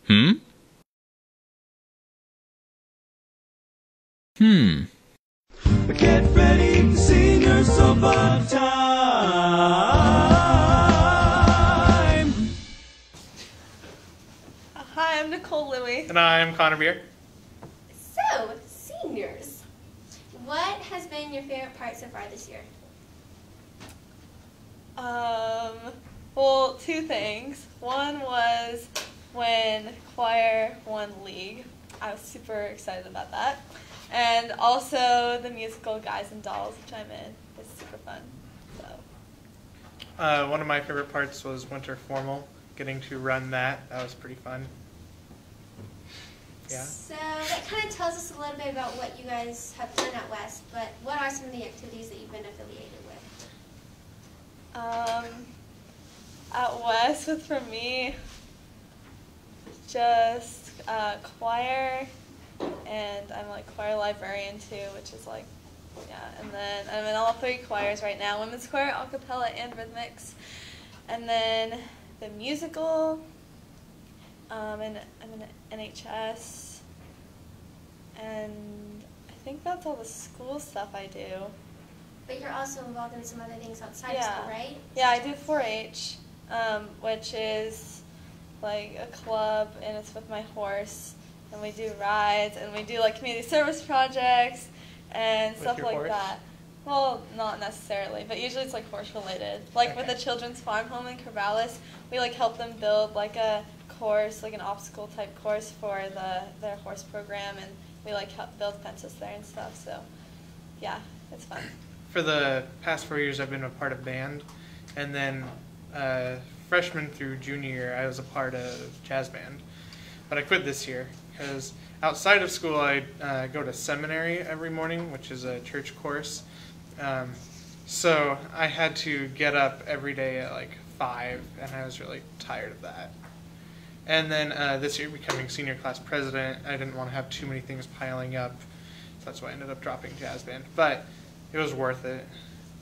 Get ready, senior sofa time. Hi, I'm Nicole Louie. And I'm Connor Beer. So, seniors, what has been your favorite part so far this year? Well, two things. One was when choir won league. I was super excited about that. And also the musical Guys and Dolls, which I'm in. It's super fun. So. One of my favorite parts was winter formal. Getting to run that was pretty fun. Yeah. So that kind of tells us a little bit about what you guys have done at West, but what are some of the activities that you've been affiliated with? At West, for me, just choir, and I'm like choir librarian too, which is like, yeah, and then I'm in all three choirs right now, women's choir, a cappella, and rhythmics, and then the musical, and I'm in NHS, and I think that's all the school stuff I do. But you're also involved in some other things outside of school, right? Yeah, I do 4-H, which is like a club, and it's with my horse, and we do rides, and we do like community service projects and stuff like horse? That. Well, not necessarily, but usually it's like horse related. Like okay. With the children's farm home in Corvallis, we like help them build like a course, like an obstacle type course for their horse program, and we like help build fences there and stuff. So, yeah, it's fun. For the past 4 years, I've been a part of band, and then freshman through junior year, I was a part of jazz band. But I quit this year because outside of school, I go to seminary every morning, which is a church course. So I had to get up every day at like 5, and I was really tired of that. And then this year, becoming senior class president, I didn't want to have too many things piling up, so that's why I ended up dropping jazz band. But it was worth it.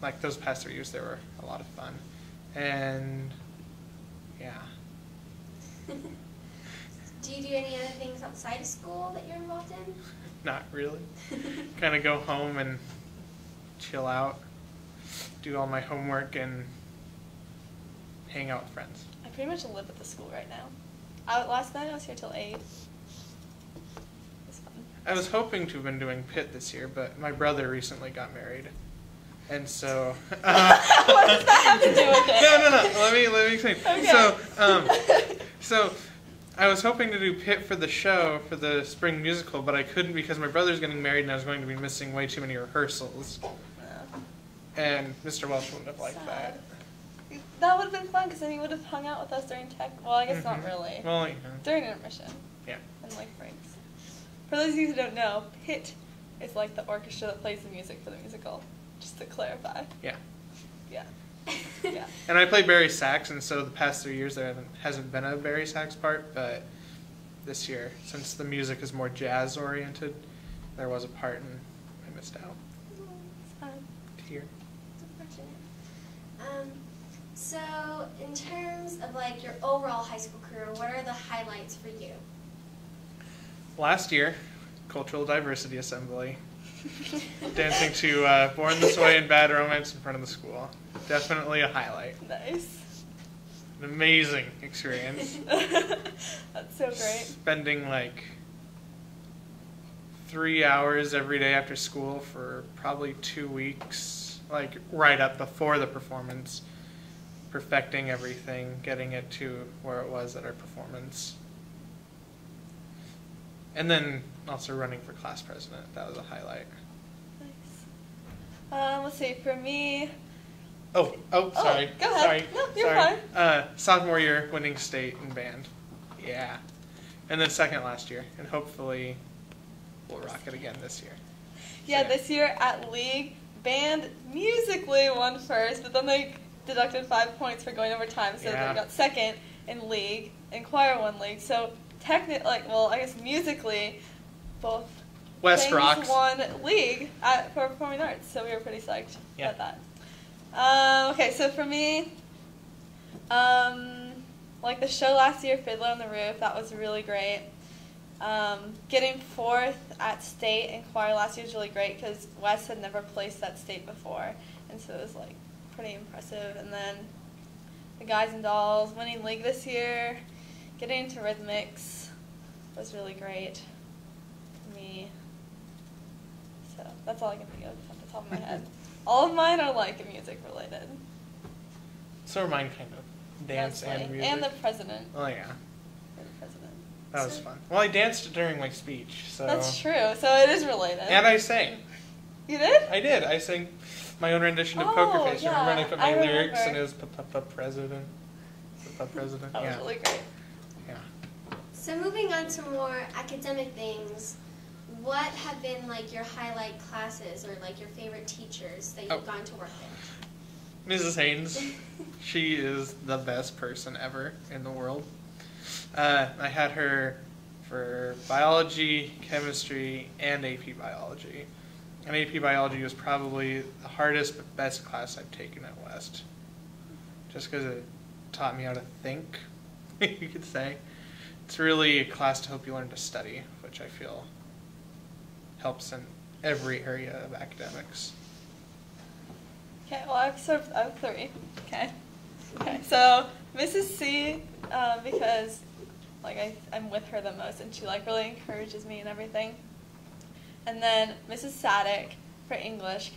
Like those past 3 years, they were a lot of fun. And yeah. Do you do any other things outside of school that you're involved in? Not really. Kind of go home and chill out, do all my homework, and hang out with friends. I pretty much live at the school right now. Last night I was here till 8. It was fun. I was hoping to have been doing Pitt this year, but my brother recently got married. And so... what does that have to do with it? No. Let me explain. Okay. So I was hoping to do Pitt for the show, for the spring musical, but I couldn't because my brother's getting married and I was going to be missing way too many rehearsals. And Mr. Welsh wouldn't have liked that. That would have been fun because then he would have hung out with us during tech. Well, I guess not really. Well, yeah. During intermission. Yeah. And like breaks. For those of you who don't know, Pitt is like the orchestra that plays the music for the musical. Just to clarify. Yeah. Yeah. Yeah. And I play Barry sax, and so the past 3 years there hasn't been a Barry sax part, but this year, since the music is more jazz oriented, there was a part and I missed out. It's fine. Here. So in terms of like your overall high school career, what are the highlights for you? Last year, Cultural Diversity Assembly. Dancing to Born This Way and Bad Romance in front of the school. Definitely a highlight. Nice. An amazing experience. That's so great. Spending like 3 hours every day after school for probably 2 weeks, like right up before the performance, perfecting everything, getting it to where it was at our performance. And then also running for class president. That was a highlight. Nice. Let's see, for me... Oh, sorry. Go ahead. Sorry. No, you're fine. Sophomore year, winning state in band. Yeah. And then second last year. And hopefully we'll rock it again this year. Yeah, this year at league, band musically won first, but then they deducted 5 points for going over time, so they got second in league, and choir won league. So technically, I guess musically, both West things rocks. won league for performing arts, so we were pretty psyched about that. Okay, so for me, like the show last year, Fiddler on the Roof, that was really great. Getting 4th at state in choir last year was really great because Wes had never placed at state before, and so it was like pretty impressive. And then the Guys and Dolls winning league this year, getting into rhythmics was really great for me. So that's all I can think of off the top of my head. All of mine are like music related. So are mine, kind of. Dance Mostly. and music. And the president. Oh, yeah. And the president. That was fun. Well, I danced during my speech, so. That's true. So it is related. And I sang. You did? I did. I sang my own rendition of Poker Face. Yeah. Remember when I put my I lyrics remember. and it was President? President? That was Yeah. really great. Yeah. So moving on to more academic things, what have been like your highlight classes or like your favorite teachers that you've gone to work with? Mrs. Haynes. She is the best person ever in the world. I had her for biology, chemistry, and AP biology. And AP biology was probably the hardest but best class I've taken at West. Just because it taught me how to think, you could say. It's really a class to help you learn to study, which I feel helps in every area of academics. Okay, well, I have 3. Okay, so Mrs. C, because like I'm with her the most, and she like really encourages me and everything. And then Mrs. Sadek for English,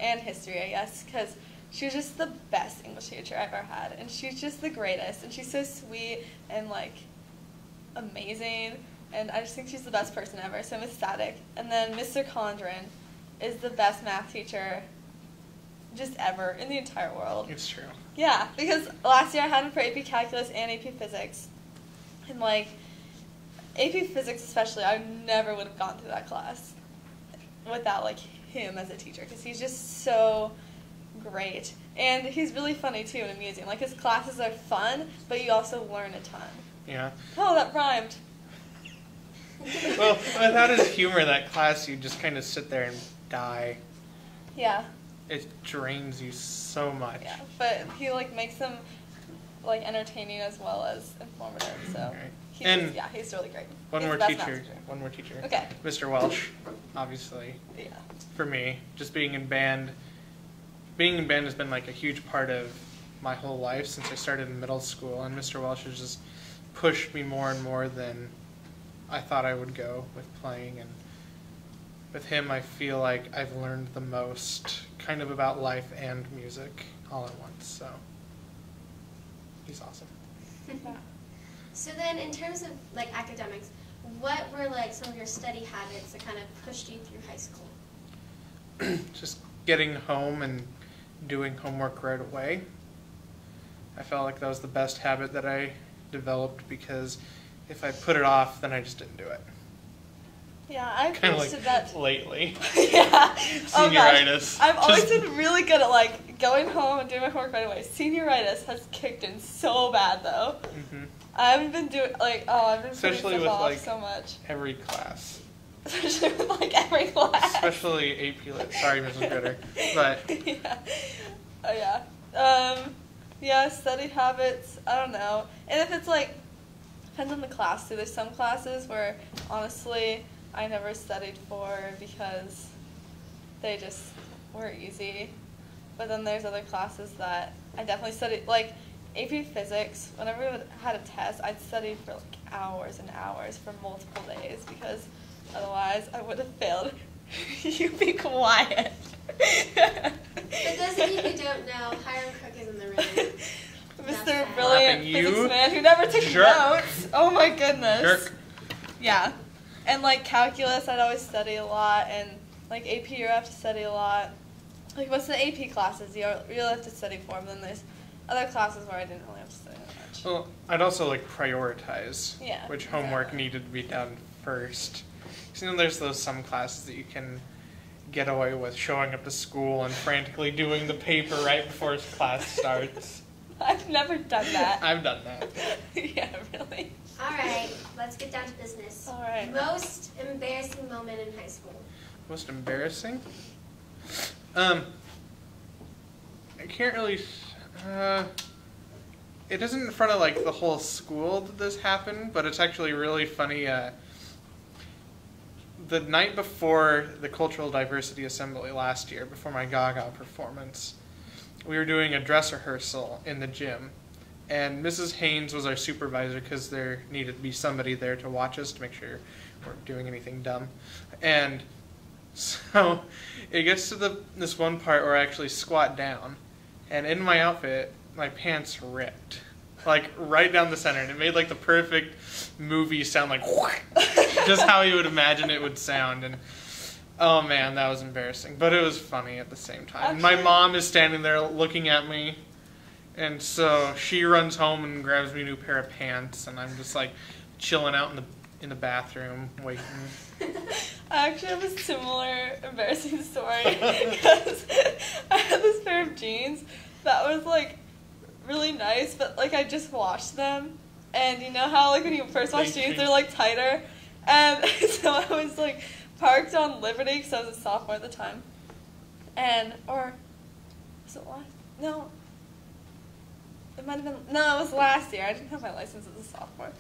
and history, I guess, because she was just the best English teacher I've ever had, and she's just the greatest, and she's so sweet and like amazing, and I just think she's the best person ever. So Miss Sadek, and then Mr. Condren is the best math teacher just ever in the entire world. It's true. Yeah, because last year I had him for AP Calculus and AP Physics, and like AP Physics especially, I never would have gone through that class without like him as a teacher, because he's just so great, and he's really funny too and amusing. Like his classes are fun, but you also learn a ton. Yeah. Oh, that rhymed. Well, without his humor, that class, you just kind of sit there and die. Yeah. It drains you so much. Yeah, but he like makes them like entertaining as well as informative. So Right. he's really great. One He's more the best teacher. math teacher. One more teacher. Okay. Mr. Welsh, obviously. Yeah. For me, just being in band. Being in band has been like a huge part of my whole life since I started in middle school, and Mr. Welsh has just pushed me more and more than I thought I would go with playing, and with him I feel like I've learned the most kind of about life and music all at once, so he's awesome. So then in terms of like academics, what were like some of your study habits that kind of pushed you through high school? Just getting home and doing homework right away. I felt like that was the best habit that I developed, because if I put it off, then I just didn't do it. Yeah, I've Kind of used like that. lately. Yeah. Oh gosh. Senioritis. I've always Just- been really good at like going home and doing my homework right away. Senioritis has kicked in so bad though. Mhm. I haven't been doing like I've been putting Especially stuff with, off like, so much. Every class. Especially with like every class. Especially AP Lit. Sorry, Mrs. Gritter. But yeah. Oh yeah. Yeah, study habits, I don't know. And if it's like, depends on the class too. There's some classes where honestly I never studied for because they just were easy. But then there's other classes that I definitely studied, like AP Physics, whenever we had a test, I'd study for like hours and hours for multiple days because otherwise I would have failed. You be quiet. For those of you who don't know, Hiram Cook is in the room. Mr. Brilliant Laughing, you physics man who never took jerk. notes. Oh my goodness. Jerk. Yeah. And like calculus, I'd always study a lot, and like AP, you have to study a lot. Like most of the AP classes, you really have to study for them. Then there's other classes where I didn't really have to study that much. well, I'd also like prioritize Yeah, which homework exactly. needed to be done first. 'Cause, you know, there's those some classes that you can get away with showing up to school and frantically doing the paper right before class starts. I've never done that. I've done that. Yeah, really. All right, let's get down to business. All right. Most embarrassing moment in high school. Most embarrassing? I can't really. it isn't in front of like the whole school that this happened, but it's actually really funny. The night before the Cultural Diversity Assembly last year, before my Gaga performance, we were doing a dress rehearsal in the gym. And Mrs. Haynes was our supervisor because there needed to be somebody there to watch us to make sure we weren't doing anything dumb. And so it gets to this one part where I actually squat down. And in my outfit, my pants ripped. Like right down the center. And it made like the perfect movie sound, like just how you would imagine it would sound. And oh man, that was embarrassing. But it was funny at the same time. My mom is standing there looking at me. And so she runs home and grabs me a new pair of pants. And I'm just like chilling out in the bathroom waiting. I actually have a similar embarrassing story. Because I had this pair of jeans that was like really nice, but like I just washed them, and you know how like when you first wash jeans they're like tighter, and so I was like parked on Liberty because I was a sophomore at the time, or was it last? No, it might have been, no, it was last year. I didn't have my license as a sophomore.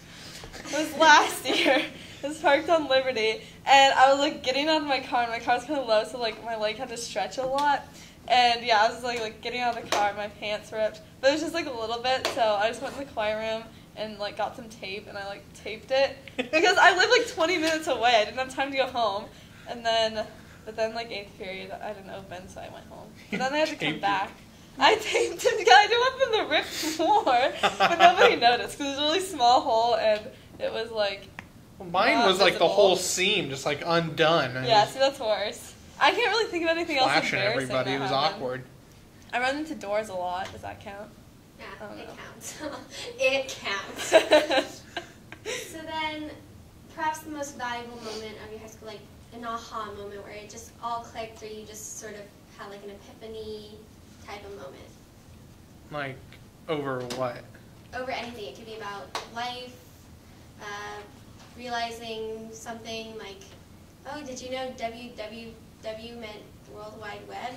It was last year. I was parked on Liberty, and I was like getting out of my car, and my car was kind of low, so like my leg had to stretch a lot. And yeah, I was like getting out of the car, my pants ripped, but it was just like a little bit, so I just went in the choir room and like got some tape, and I like taped it, because I lived like 20 minutes away, I didn't have time to go home, but then like 8th period, I didn't open, so I went home, but then I had to come back. I taped it, I didn't want them to rip more, but nobody noticed, because it was a really small hole, and it was like, well, mine was like the whole seam, just like undone. Yeah, see, that's worse. I can't really think of anything else embarrassing everybody. It was awkward. I run into doors a lot. Does that count? Yeah, it counts. It counts. So then, perhaps the most valuable moment of your high school, like an aha moment where it just all clicked, or you just sort of had like an epiphany type of moment. Like, over what? Over anything. It could be about life, realizing something like, oh, did you know WWW meant World Wide Web?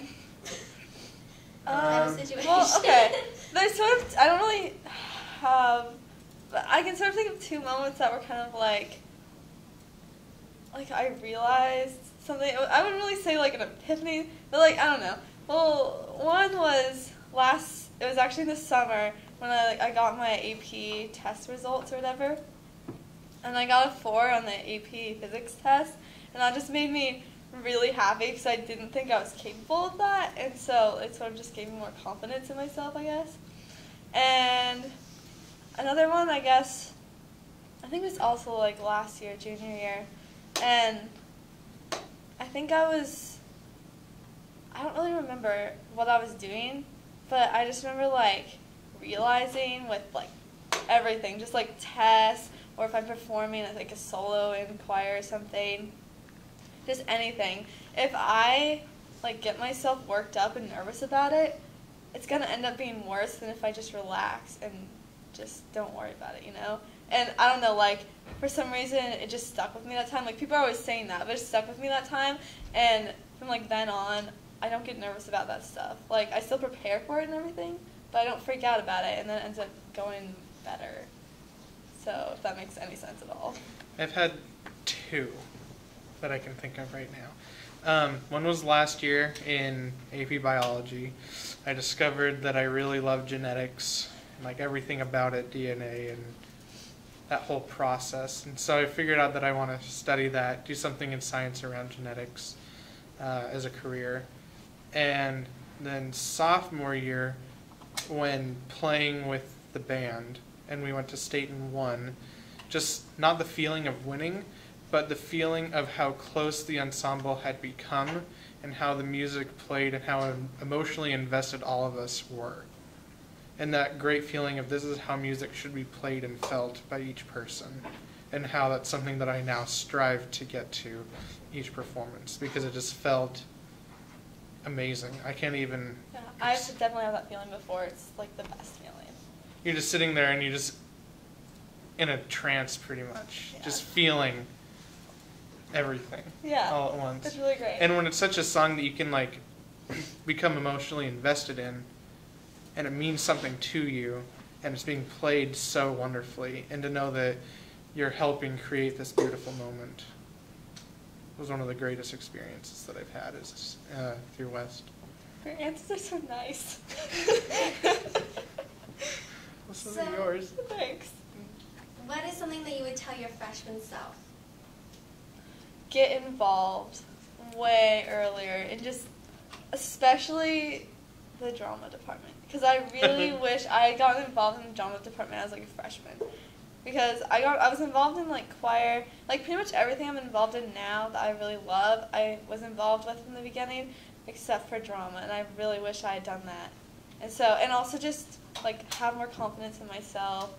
Type of situation. Well, okay. There's sort of, I don't really have, but I can sort of think of two moments that were kind of like I realized something. I wouldn't really say like an epiphany, but like, I don't know. Well, one was it was actually this summer when I got my AP test results or whatever. And I got a 4 on the AP physics test, and that just made me really happy because I didn't think I was capable of that, and so it sort of just gave me more confidence in myself, I guess. And another one, I guess, I think it was also like last year, junior year, and I think I don't really remember what I was doing, but I just remember like realizing with like everything, just like tests, or if I'm performing as like a solo in choir or something, just anything. If I like get myself worked up and nervous about it, it's gonna end up being worse than if I just relax and just don't worry about it, you know? And I don't know, like for some reason it just stuck with me that time. Like people are always saying that, but it stuck with me that time, and from like then on, I don't get nervous about that stuff. Like I still prepare for it and everything, but I don't freak out about it, and then it ends up going better. So, if that makes any sense at all. I've had 2 that I can think of right now. One was last year in AP Biology. I discovered that I really love genetics, like everything about it, DNA, and that whole process. And so I figured out that I want to study that, do something in science around genetics as a career. And then sophomore year, when playing with the band, and we went to state and won, just not the feeling of winning, but the feeling of how close the ensemble had become and how the music played and how emotionally invested all of us were. And that great feeling of this is how music should be played and felt by each person, and how that's something that I now strive to get to each performance, because it just felt amazing. I can't even... Yeah, I've definitely had that feeling before. It's like the best feeling. You're just sitting there and you're just in a trance pretty much, just feeling everything all at once. It's really great. And when it's such a song that you can like become emotionally invested in, and it means something to you, and it's being played so wonderfully, and to know that you're helping create this beautiful moment was one of the greatest experiences that I've had is through West. Your answers are so nice. What's some of yours? Thanks. What is something that you would tell your freshman self? Get involved way earlier, and just especially the drama department, because I really wish I had gotten involved in the drama department as like a freshman, because I was involved in like choir, like pretty much everything I'm involved in now that I really love I was involved with from the beginning, except for drama, and I really wish I had done that. And so, and also just like have more confidence in myself,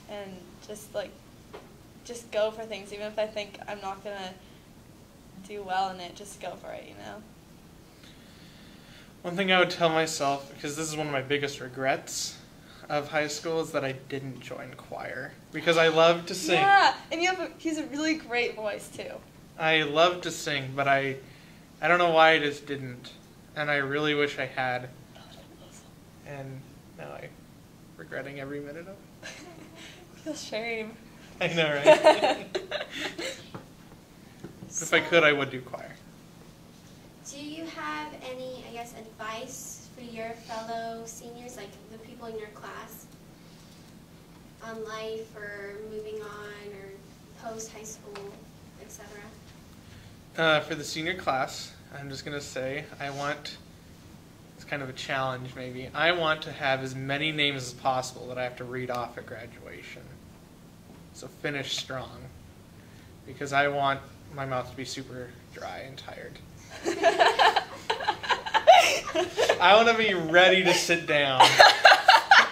and just go for things, even if I think I'm not gonna do well in it. Just go for it, you know. One thing I would tell myself, because this is one of my biggest regrets of high school, is that I didn't join choir, because I love to sing. Yeah, and he's a really great voice too. I love to sing, but I don't know why I just didn't, and I really wish I had. And now I'm regretting every minute of it. I feel shame. I know, right? If I could, I would do choir. Do you have any, I guess, advice for your fellow seniors, like the people in your class, on life or moving on or post-high school, etc.? For the senior class, I'm just going to say it's kind of a challenge maybe, I want to have as many names as possible that I have to read off at graduation. So finish strong, because I want my mouth to be super dry and tired. I want to be ready to sit down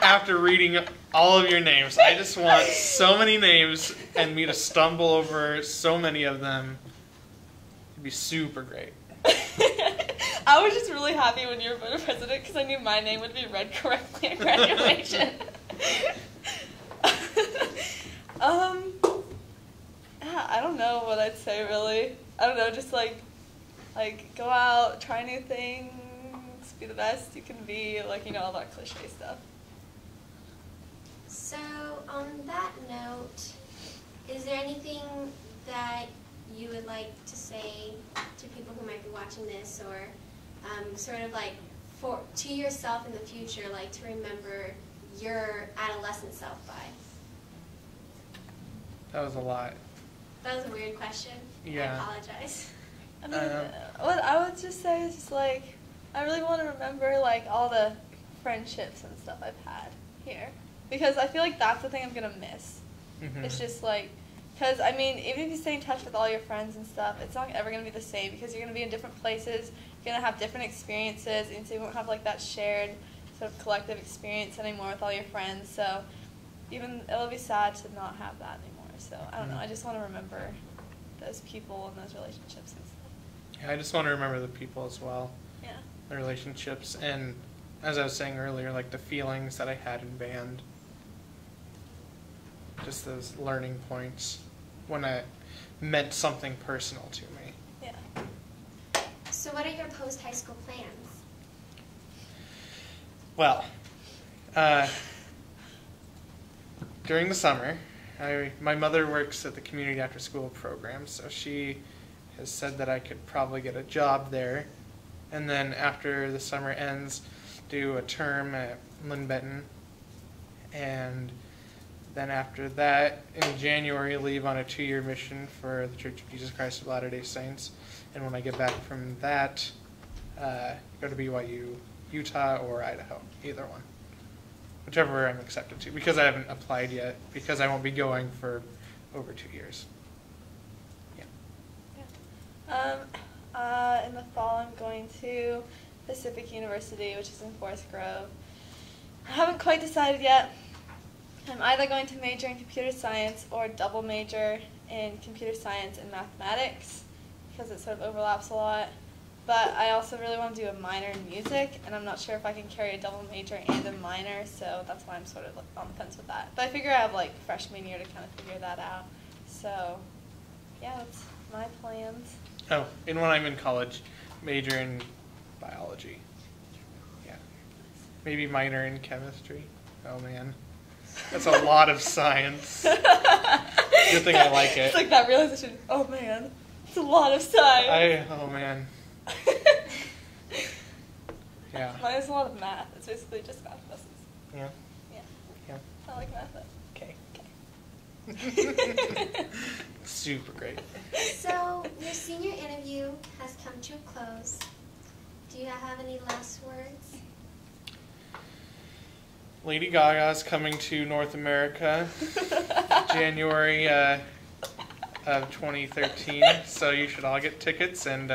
after reading all of your names. I just want so many names and me to stumble over so many of them. It'd be super great. I was just really happy when you were voted president because I knew my name would be read correctly at graduation. I don't know what I'd say really. I don't know, just like go out, try new things, be the best you can be, like, you know, all that cliche stuff. So on that note, is there anything that you would like to say to people who might be watching this, or sort of like to yourself in the future, like to remember your adolescent self by? That was a lot. That was a weird question. Yeah. I apologize. I mean, what I would just say is just like, I really want to remember like all the friendships and stuff I've had here, because I feel like that's the thing I'm gonna miss. Mm-hmm. It's just like, because I mean, even if you stay in touch with all your friends and stuff, it's not ever gonna be the same, because you're gonna be in different places, you're gonna have different experiences, and so you won't have like that shared sort of collective experience anymore with all your friends. So even it'll be sad to not have that anymore. So I don't know. I just want to remember those people and those relationships and stuff. Yeah, I just want to remember the people as well. Yeah. The relationships, and as I was saying earlier, like the feelings that I had in band. Just those learning points when it meant something personal to me. Yeah. So what are your post-high school plans? Well, during the summer, my mother works at the community after school program, so she has said that I could probably get a job there, and then after the summer ends, do a term at Lynn Benton, and then after that, in January, leave on a 2-year mission for the Church of Jesus Christ of Latter-day Saints, and when I get back from that, go to BYU, Utah, or Idaho, either one. Whichever I'm accepted to, because I haven't applied yet, because I won't be going for over 2 years. Yeah. In the fall, I'm going to Pacific University, which is in Forest Grove. I haven't quite decided yet. I'm either going to major in computer science or double major in computer science and mathematics, because it sort of overlaps a lot. But I also really want to do a minor in music, and I'm not sure if I can carry a double major and a minor, so that's why I'm sort of on the fence with that. But I figure I have like freshman year to kind of figure that out. So yeah, that's my plans. Oh, and when I'm in college, major in biology. Yeah. Maybe minor in chemistry. Oh man. That's a lot of science. Good thing I like it. It's like that realization. Oh man, it's a lot of science. Oh man. Yeah. Mine is a lot of math. It's basically just math lessons. Yeah. Yeah. Yeah. I like math. Okay. Super great. So, your senior interview has come to a close. Do you have any last words? Lady Gaga's coming to North America January of 2013, so you should all get tickets and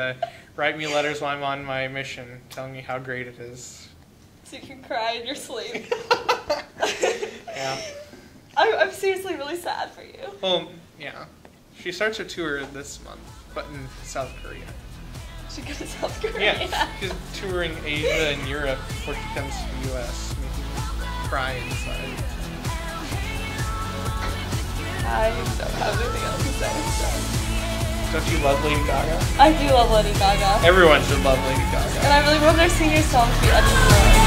write me letters while I'm on my mission telling me how great it is. So you can cry in your sleep. Yeah. I'm seriously really sad for you. Well, yeah. She starts her tour this month, but in South Korea. She goes to South Korea. Yeah, she's touring Asia and Europe before she comes to the U.S., making me cry inside. I don't have anything else to say. So. Don't you love Lady Gaga? I do love Lady Gaga. Everyone should love Lady Gaga. And I really want their senior song to be Unemployed.